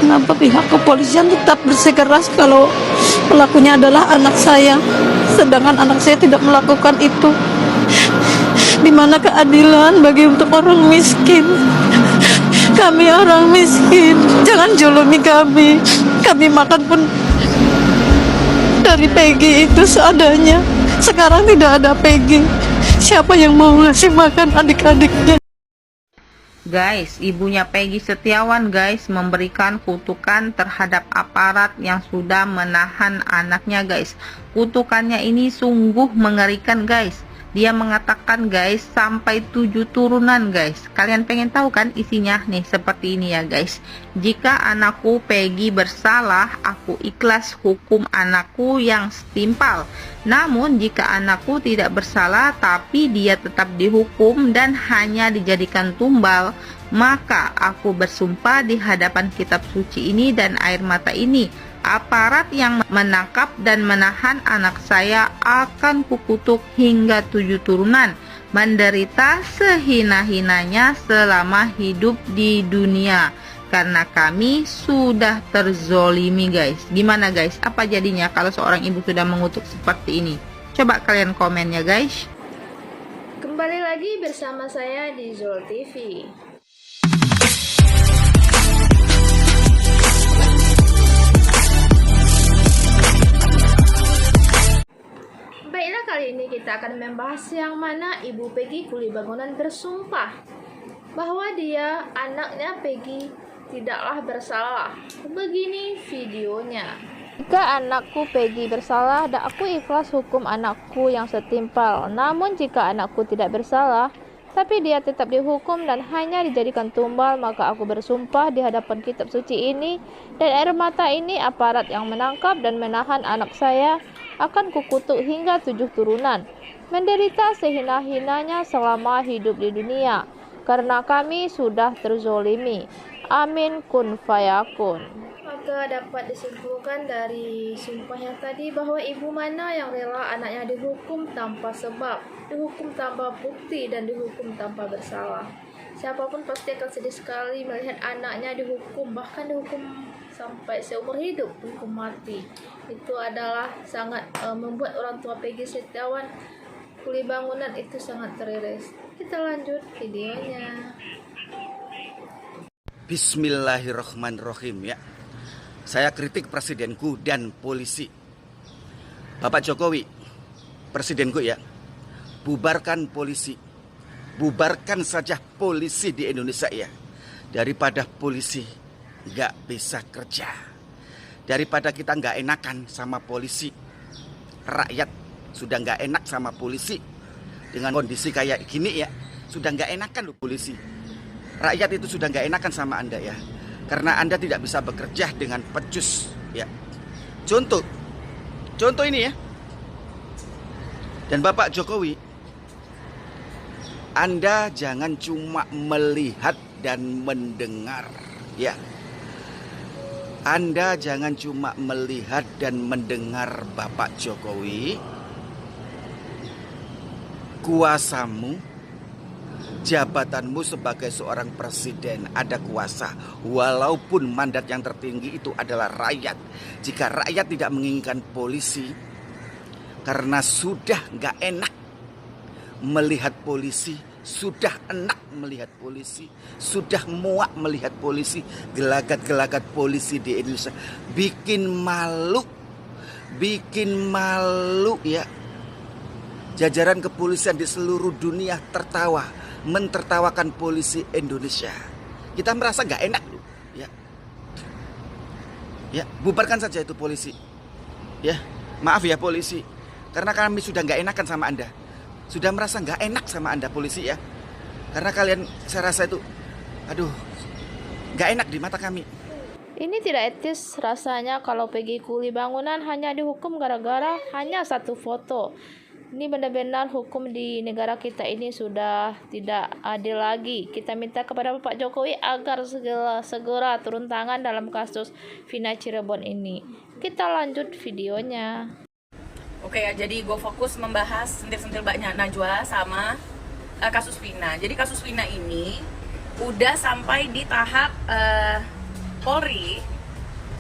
Kenapa pihak kepolisian tetap bersikeras kalau pelakunya adalah anak saya, sedangkan anak saya tidak melakukan itu? Di mana keadilan bagi untuk orang miskin? Kami orang miskin, jangan julumi kami. Kami makan pun dari Peggy itu seadanya. Sekarang tidak ada Peggy. Siapa yang mau ngasih makan adik-adiknya? Guys, ibunya Peggy Setiawan guys memberikan kutukan terhadap aparat yang sudah menahan anaknya guys. Kutukannya ini sungguh mengerikan guys. Dia mengatakan guys sampai 7 turunan guys. Kalian pengen tahu kan isinya? Nih seperti ini ya guys. Jika anakku Peggy bersalah, aku ikhlas hukum anakku yang setimpal. Namun jika anakku tidak bersalah tapi dia tetap dihukum dan hanya dijadikan tumbal, maka aku bersumpah di hadapan kitab suci ini dan air mata ini, aparat yang menangkap dan menahan anak saya akan kukutuk hingga 7 turunan, menderita sehina-hinanya selama hidup di dunia. Karena kami sudah terzolimi guys. Gimana guys? Apa jadinya kalau seorang ibu sudah mengutuk seperti ini? Coba kalian komen ya guys. Kembali lagi bersama saya di Zol TV. Baiklah, kali ini kita akan membahas yang mana Ibu Peggy Kulibangunan bersumpah bahwa dia, anaknya Peggy, tidaklah bersalah. Begini videonya. Jika anakku Peggy bersalah, dan aku ikhlas hukum anakku yang setimpal. Namun jika anakku tidak bersalah, tapi dia tetap dihukum dan hanya dijadikan tumbal, maka aku bersumpah di hadapan kitab suci ini dan air mata ini, aparat yang menangkap dan menahan anak saya akan kukutuk hingga 7 turunan, menderita sehina-hinanya selama hidup di dunia, karena kami sudah terzolimi. Amin kun fayakun. Maka dapat disimpulkan dari sumpahnya tadi bahwa ibu mana yang rela anaknya dihukum tanpa sebab, dihukum tanpa bukti, dan dihukum tanpa bersalah. Siapapun pasti akan sedih sekali melihat anaknya dihukum, bahkan dihukum sampai seumur hidup, hukum mati. Itu adalah sangat membuat orang tua Peggy Setiawan Kulibangunan itu sangat teriris. Kita lanjut videonya. Bismillahirrahmanirrahim ya. Saya kritik presidenku dan polisi. Bapak Jokowi, presidenku ya, bubarkan polisi. Bubarkan saja polisi di Indonesia ya. Daripada polisi nggak bisa kerja. Daripada kita nggak enakan sama polisi. Rakyat sudah nggak enak sama polisi. Dengan kondisi kayak gini ya, sudah nggak enakan loh polisi. Rakyat itu sudah nggak enakan sama Anda ya. Karena Anda tidak bisa bekerja dengan pecus ya. Contoh ini ya. Dan Bapak Jokowi, Anda jangan cuma melihat dan mendengar ya. Anda jangan cuma melihat dan mendengar Bapak Jokowi. Kuasamu, jabatanmu sebagai seorang presiden ada kuasa. Walaupun mandat yang tertinggi itu adalah rakyat. Jika rakyat tidak menginginkan polisi, karena sudah nggak enak melihat polisi, sudah enak melihat polisi, sudah muak melihat polisi, gelagat-gelagat polisi di Indonesia, bikin malu ya. Jajaran kepolisian di seluruh dunia tertawa, mentertawakan polisi Indonesia. Kita merasa nggak enak loh ya. Ya, bubarkan saja itu polisi. Ya, maaf ya polisi, karena kami sudah nggak enakan sama Anda. Sudah merasa nggak enak sama Anda polisi ya. Karena kalian, saya rasa itu, aduh, nggak enak di mata kami. Ini tidak etis rasanya kalau Peggy Kulibangunan hanya dihukum gara-gara hanya satu foto. Ini benar-benar hukum di negara kita ini sudah tidak adil lagi. Kita minta kepada Bapak Jokowi agar segera turun tangan dalam kasus Vina Cirebon ini. Kita lanjut videonya. Oke ya, jadi gue fokus membahas sentil-sentil Mbak Najwa sama kasus Vina. Jadi kasus Vina ini udah sampai di tahap Polri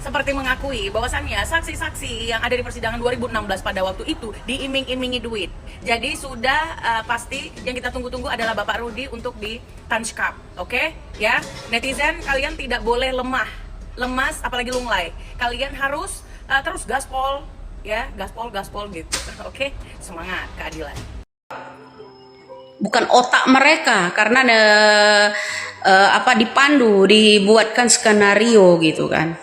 seperti mengakui bahwasannya saksi-saksi yang ada di persidangan 2016 pada waktu itu diiming-imingi duit. Jadi sudah pasti yang kita tunggu-tunggu adalah Bapak Rudi untuk di tangkap, oke? Ya, netizen kalian tidak boleh lemas, apalagi lunglai. Kalian harus terus gaspol, ya, gaspol gitu, oke? Semangat keadilan. Bukan otak mereka, karena dibuatkan skenario gitu kan.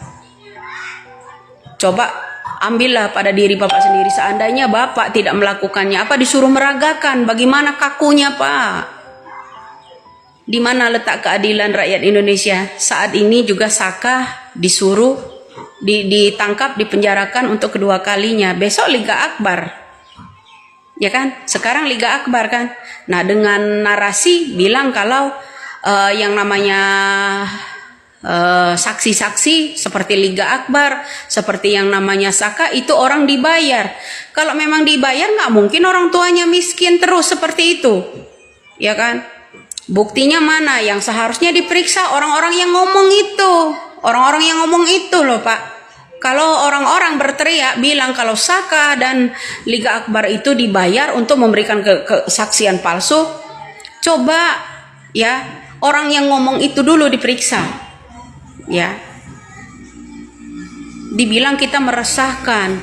Coba ambillah pada diri Bapak sendiri, seandainya Bapak tidak melakukannya, apa disuruh meragakan, bagaimana kakunya Pak? Di mana letak keadilan rakyat Indonesia? Saat ini juga Saka disuruh ditangkap, dipenjarakan untuk kedua kalinya. Besok Liga Akbar, ya kan? Sekarang Liga Akbar kan? Nah, dengan narasi bilang kalau yang namanya saksi-saksi seperti Liga Akbar, seperti yang namanya Saka, itu orang dibayar. Kalau memang dibayar, nggak mungkin orang tuanya miskin terus seperti itu, ya kan? Buktinya mana? Yang seharusnya diperiksa orang-orang yang ngomong itu, orang-orang yang ngomong itu loh Pak. Kalau orang-orang berteriak bilang kalau Saka dan Liga Akbar itu dibayar untuk memberikan kesaksian palsu, coba ya orang yang ngomong itu dulu diperiksa. Ya, dibilang kita meresahkan.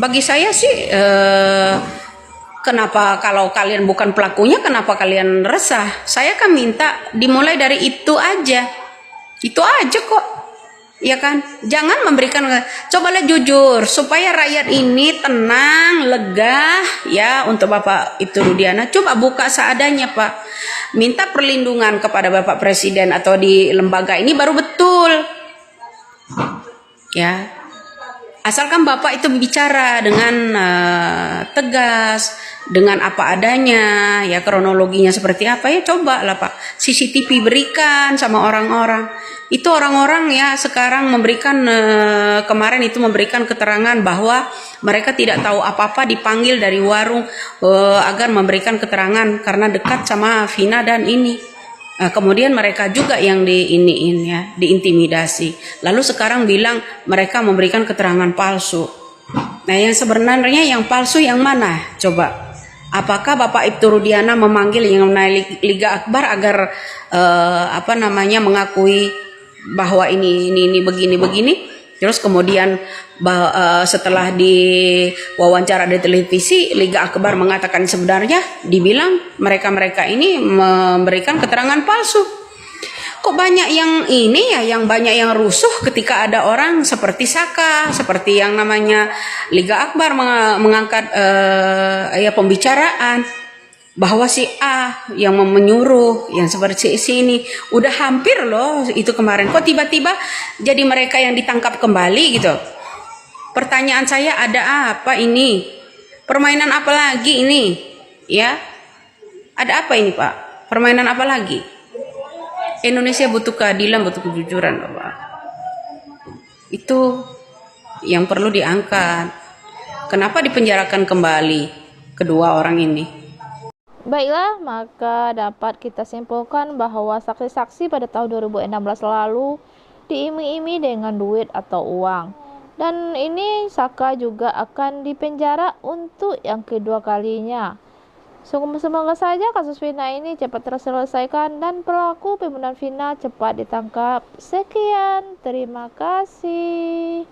Bagi saya sih, kenapa kalau kalian bukan pelakunya, kenapa kalian resah? Saya kan minta dimulai dari itu aja kok, ya kan? Jangan memberikan, cobalah jujur supaya rakyat ini tenang, lega, ya. Untuk Bapak Ibtu Rudiana, coba buka seadanya Pak. Minta perlindungan kepada Bapak Presiden atau di lembaga ini baru betul, ya. Asalkan Bapak itu bicara dengan tegas, dengan apa adanya, ya, kronologinya seperti apa, ya coba lah Pak. CCTV berikan sama orang-orang. Itu orang-orang ya sekarang memberikan, kemarin itu memberikan keterangan bahwa mereka tidak tahu apa-apa, dipanggil dari warung agar memberikan keterangan karena dekat sama Vina dan ini. Kemudian mereka juga yang diintimidasi. Lalu sekarang bilang mereka memberikan keterangan palsu. Nah, yang sebenarnya yang palsu yang mana? Coba. Apakah Bapak Ibtu Rudiana memanggil yang namanya Liga Akbar agar mengakui bahwa ini begini, terus kemudian setelah diwawancara di televisi, Liga Akbar mengatakan sebenarnya dibilang mereka ini memberikan keterangan palsu. Kok banyak yang banyak yang rusuh ketika ada orang seperti Saka, seperti yang namanya Liga Akbar mengangkat pembicaraan bahwa si A yang menyuruh, yang seperti ini udah hampir loh itu kemarin, kok tiba-tiba jadi mereka yang ditangkap kembali gitu. Pertanyaan saya, ada apa ini? Permainan apa lagi ini? Ya, ada apa ini Pak? Permainan apa lagi? Indonesia butuh keadilan, butuh kejujuran Bapak. Itu yang perlu diangkat. Kenapa dipenjarakan kembali kedua orang ini? Baiklah, maka dapat kita simpulkan bahwa saksi-saksi pada tahun 2016 lalu diiming-iming dengan duit atau uang. Dan ini Saka juga akan dipenjara untuk yang kedua kalinya. Semoga saja kasus Vina ini cepat terselesaikan dan pelaku pembunuhan Vina cepat ditangkap. Sekian, terima kasih.